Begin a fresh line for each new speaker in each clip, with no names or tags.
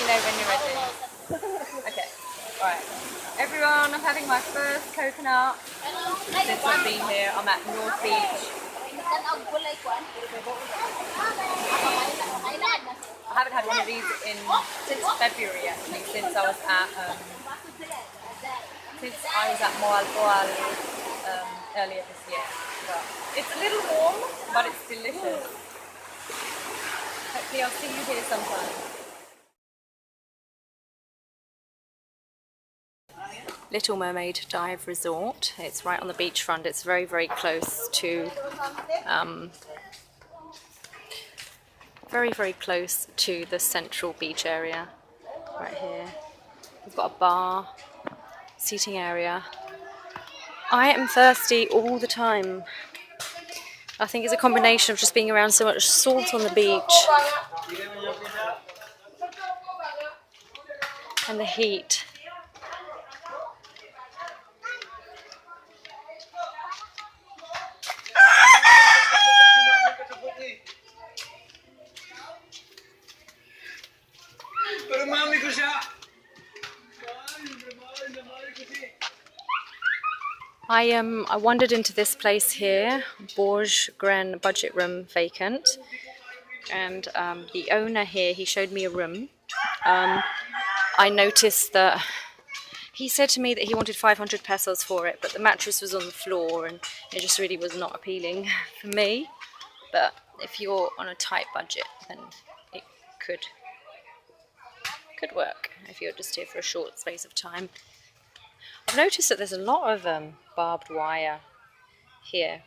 me know when you're ready. Okay, alright. Everyone, I'm having my first coconut since I've been here. I'm at North Beach. I haven't had one of these since February actually, since I was at Malapascua earlier this year. But it's a little warm, but it's delicious. Hopefully I'll see you here sometime. Little Mermaid Dive Resort. It's right on the beachfront. It's very, very close to very close to the central beach area right here. We've got a bar, seating area. I am thirsty all the time. I think it's a combination of just being around so much salt on the beach and the heat. I wandered into this place here, Borge Gren Budget Room, vacant, and the owner here, he showed me a room. I noticed that he said to me that he wanted 500 pesos for it, but the mattress was on the floor and it just really was not appealing for me. But if you're on a tight budget, then it could work if you're just here for a short space of time. I've noticed that there's a lot of barbed wire here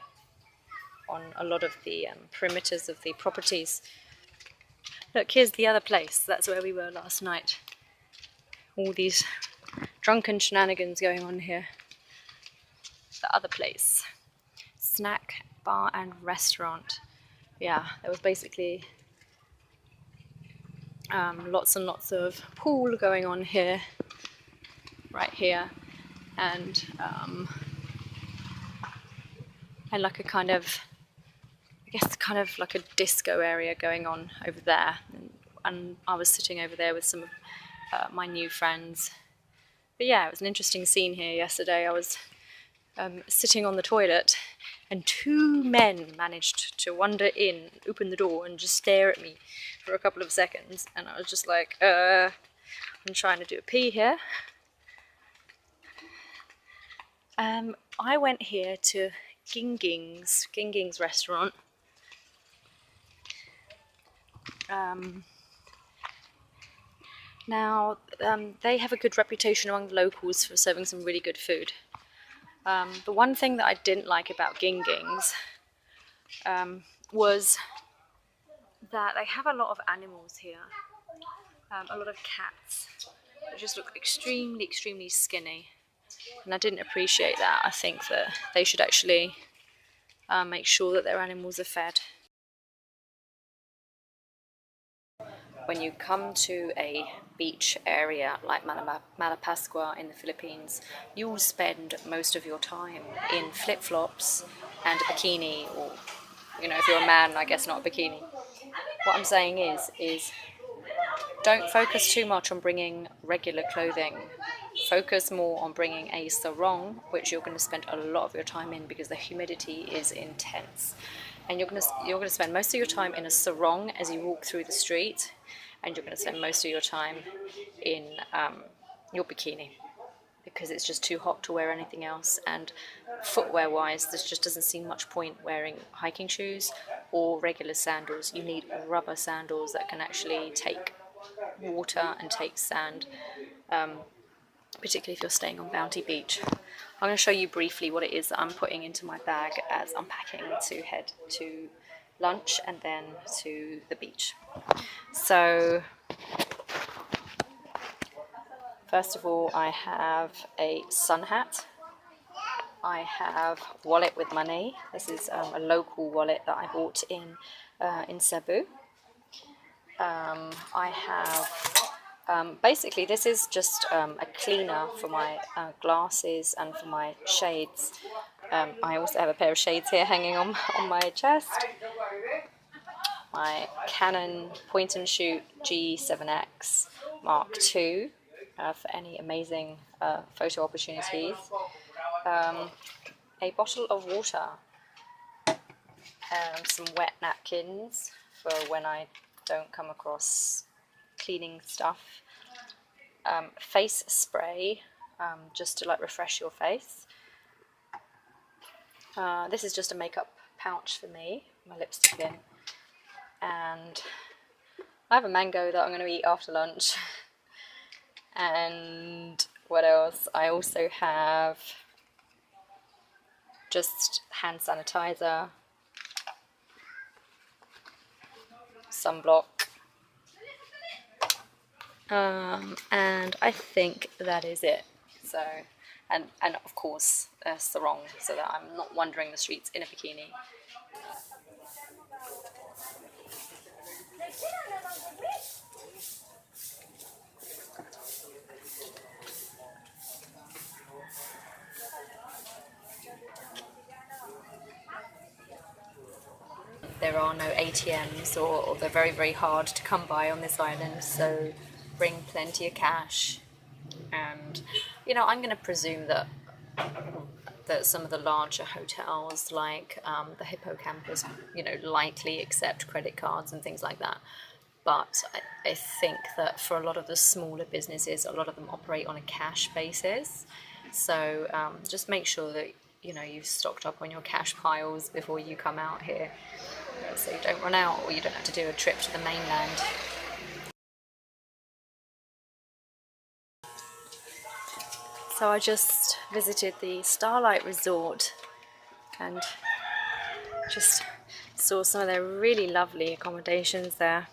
on a lot of the perimeters of the properties. Look, here's the other place. That's where we were last night. All these drunken shenanigans going on here. The other place. Snack, bar and restaurant. Yeah, there was basically lots and lots of pool going on here. Right here. And like a kind of, I guess kind of like a disco area going on over there, and I was sitting over there with some of my new friends. But yeah, it was an interesting scene here yesterday. I was sitting on the toilet and two men managed to wander in, open the door and just stare at me for a couple of seconds, and I was just like, I'm trying to do a pee here. I went here to Ginging's restaurant. Now, they have a good reputation among the locals for serving some really good food. The one thing that I didn't like about Ginging's was that they have a lot of animals here. A lot of cats that just look extremely, extremely skinny. And I didn't appreciate that. I think that they should actually make sure that their animals are fed. When you come to a beach area like Malapascua in the Philippines, you will spend most of your time in flip-flops and a bikini, or, you know, if you're a man, I guess not a bikini. What I'm saying is don't focus too much on bringing regular clothing. Focus more on bringing a sarong, which you're going to spend a lot of your time in because the humidity is intense. And you're going to spend most of your time in a sarong as you walk through the street, and you're going to spend most of your time in your bikini because it's just too hot to wear anything else. And footwear wise, there just doesn't seem much point wearing hiking shoes or regular sandals. You need rubber sandals that can actually take water and take sand, particularly if you're staying on Bounty Beach. I'm going to show you briefly what it is that I'm putting into my bag as I'm packing to head to lunch and then to the beach. So first of all, I have a sun hat. I have a wallet with money. This is a local wallet that I bought in Cebu. I have basically, this is just a cleaner for my glasses and for my shades. I also have a pair of shades here hanging on my chest. My Canon point and shoot G7X Mark II for any amazing photo opportunities. A bottle of water, some wet napkins for when I don't come across cleaning stuff, face spray just to like refresh your face. This is just a makeup pouch for me, my lipstick in, and I have a mango that I'm going to eat after lunch. And what else? I also have just hand sanitizer, sunblock, and I think that is it. So, and of course sarong, so that I'm not wandering the streets in a bikini. There are no ATMs, or they're very, very hard to come by on this island, so bring plenty of cash. And, you know, I'm going to presume that some of the larger hotels, like the Hippocampus, you know, likely accept credit cards and things like that. But I think that for a lot of the smaller businesses, a lot of them operate on a cash basis. So just make sure that, you know, you've stocked up on your cash piles before you come out here, so you don't run out, or you don't have to do a trip to the mainland. So I just visited the Starlight Resort and just saw some of their really lovely accommodations there,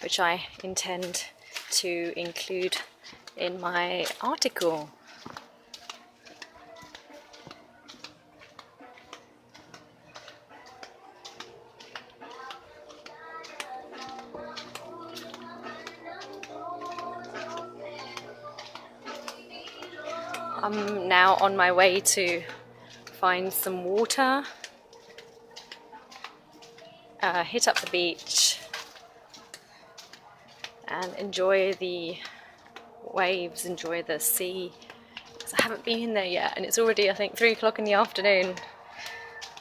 which I intend to include in my article. I'm now on my way to find some water, hit up the beach and enjoy the waves, enjoy the sea. So I haven't been in there yet, and it's already, I think, 3 o'clock in the afternoon.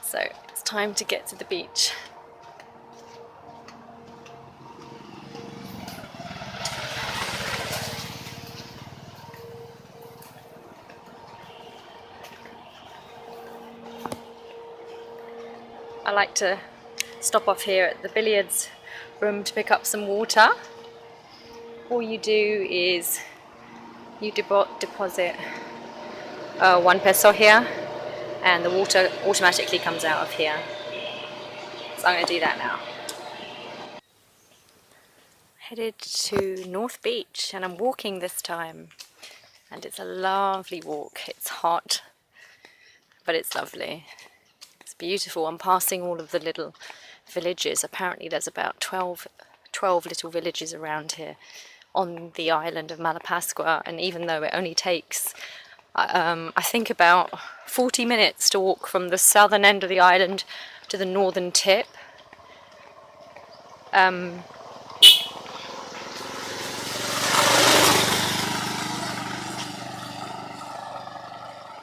So it's time to get to the beach. I like to stop off here at the Billiards Room to pick up some water. All you do is you deposit 1 peso here, and the water automatically comes out of here. So I'm going to do that now. Headed to North Beach, and I'm walking this time, and it's a lovely walk. It's hot, but it's lovely. It's beautiful. I'm passing all of the little villages. Apparently there's about 12 little villages around here on the island of Malapascua, and even though it only takes I think about 40 minutes to walk from the southern end of the island to the northern tip,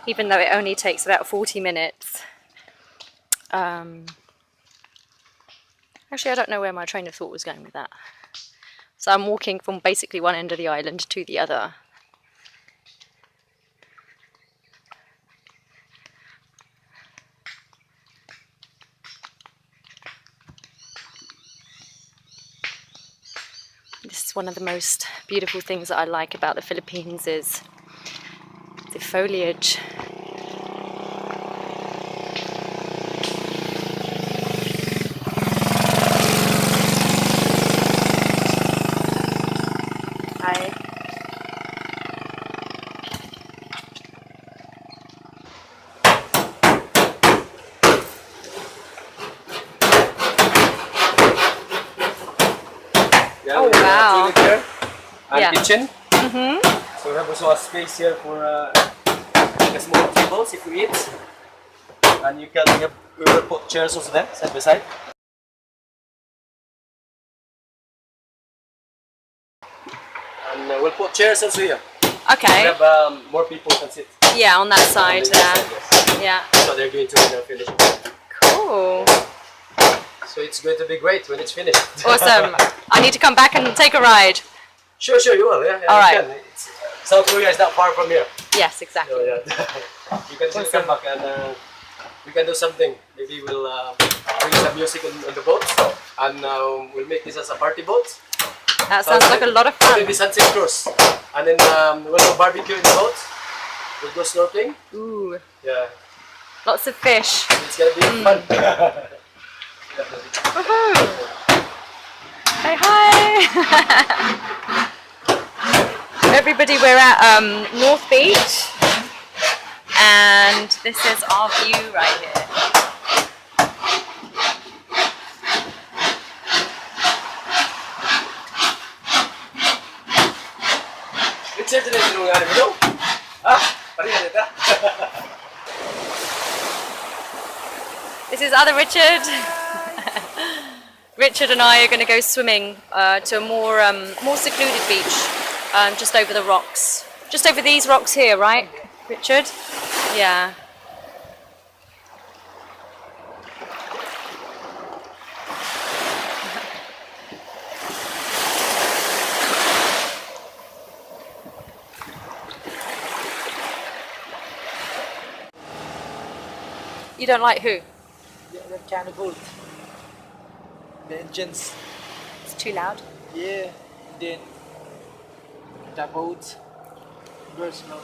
even though it only takes about 40 minutes. Actually, I don't know where my train of thought was going with that. So I'm walking from basically one end of the island to the other. This is one of the most beautiful things that I like about the Philippines, is the foliage. Oh wow!
Here and
Yeah.
kitchen.
Mm-hmm.
So we have also a space here for like a small tables if you eat, and you can have put chairs also there side by side. And we'll put chairs also here.
Okay.
We'll have more people can sit.
Yeah, on that side
On this
there.
side, yes.
Yeah.
So they're going to finish.
Cool.
So it's going to be great when it's finished.
Awesome. I need to come back and take a ride.
Sure, you will. Yeah,
All right.
you can. South Korea is not far from here.
Yes, exactly.
So, yeah. You can still come back and we can do something. Maybe we'll bring some music on the boat and we'll make this as a party boat.
That sounds like a lot of fun.
Maybe sunset cruise. And then we'll go barbecue in the boat. We'll go snorkeling.
Ooh.
Yeah.
Lots of fish.
It's gonna be fun.
Woohoo! Say hi! Everybody, we're at North Beach, and this is our view right here. This is other Richard. Richard and I are going to go swimming to a more secluded beach, just over the rocks. Just over these rocks here, right, Richard? Yeah. You don't like who?
That kind of boat. The engines.
It's too loud.
Yeah. Then the boat. Very slow.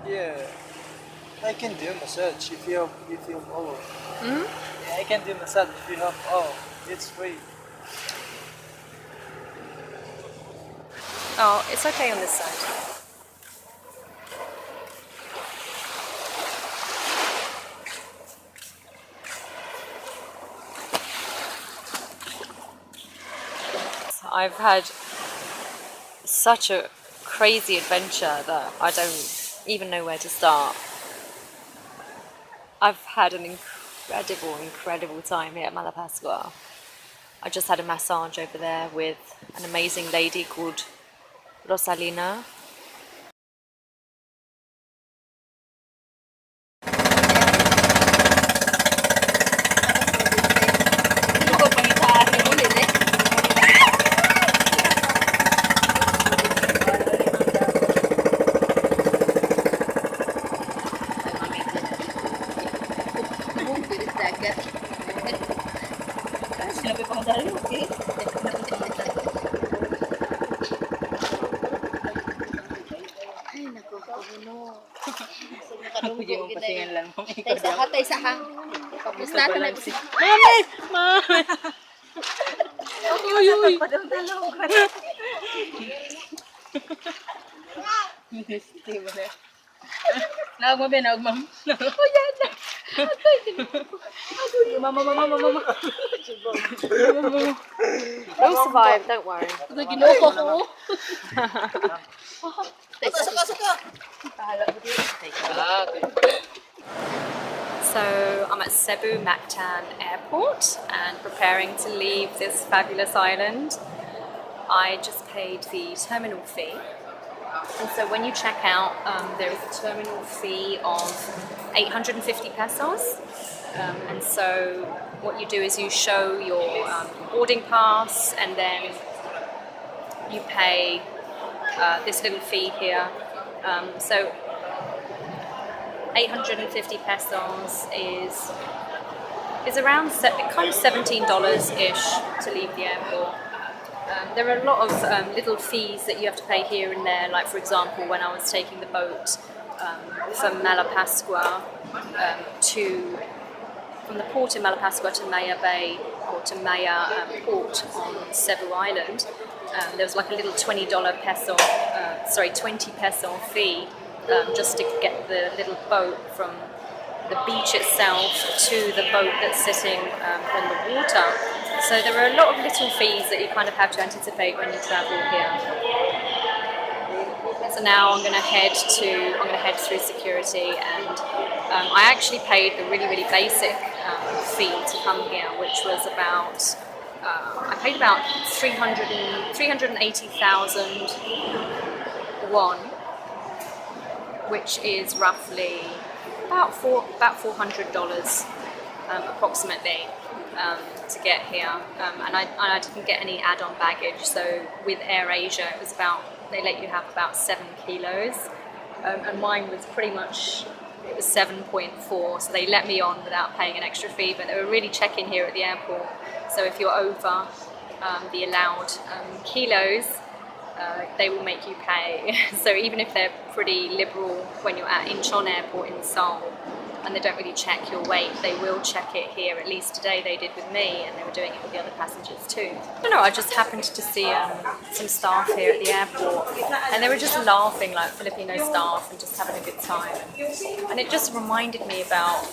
Yeah, I can do massage if you have all.
Hmm?
Yeah, I can do massage if you have all. It's free.
Oh, it's okay on this side. I've had such a crazy adventure that I don't even know where to start. I've had an incredible time here at Malapascua. I just had a massage over there with an amazing lady called Rosalina. You'll survive, don't worry. So I'm at Cebu Mactan Airport and preparing to leave this fabulous island. I just paid the terminal fee. And so when you check out, there is a terminal fee of 850 pesos. And so what you do is you show your boarding pass and then you pay this little fee here. So 850 pesos is around kind of $17-ish to leave the airport. There are a lot of little fees that you have to pay here and there, like for example when I was taking the boat from Malapascua from the port in Malapascua to Maya Bay or to Maya Port on Cebu Island. there was like a little $20 peso, 20 peso fee just to get the little boat from the beach itself to the boat that's sitting on the water. So there are a lot of little fees that you kind of have to anticipate when you travel here. So now I'm going to head through security, and I actually paid the really basic fee to come here, which was about I paid about 380,000 won, which is roughly about $400 approximately to get here, and I didn't get any add-on baggage. So with AirAsia, it was they let you have about 7 kilos, and mine was pretty much, it was 7.4, so they let me on without paying an extra fee. But they were really checking here at the airport, so if you're over the allowed kilos, they will make you pay. So even if they're pretty liberal when you're at Incheon Airport in Seoul, and they don't really check your weight, they will check it here. At least today they did with me, and they were doing it with the other passengers too. I don't know, I just happened to see some staff here at the airport, and they were just laughing like Filipino staff and just having a good time. And it just reminded me about,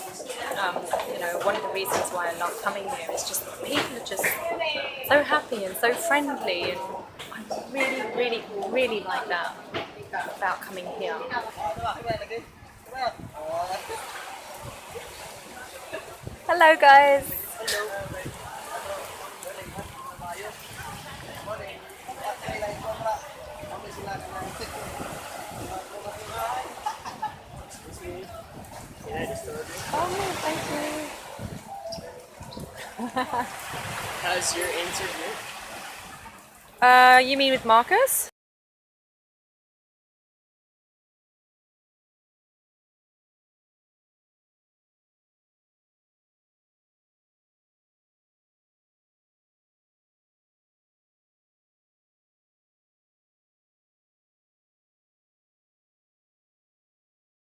one of the reasons why I love coming here is just that people are just so happy and so friendly, and I really like that about coming here. Hello guys! Oh, thank you!
How's your interview?
You mean with Marcus?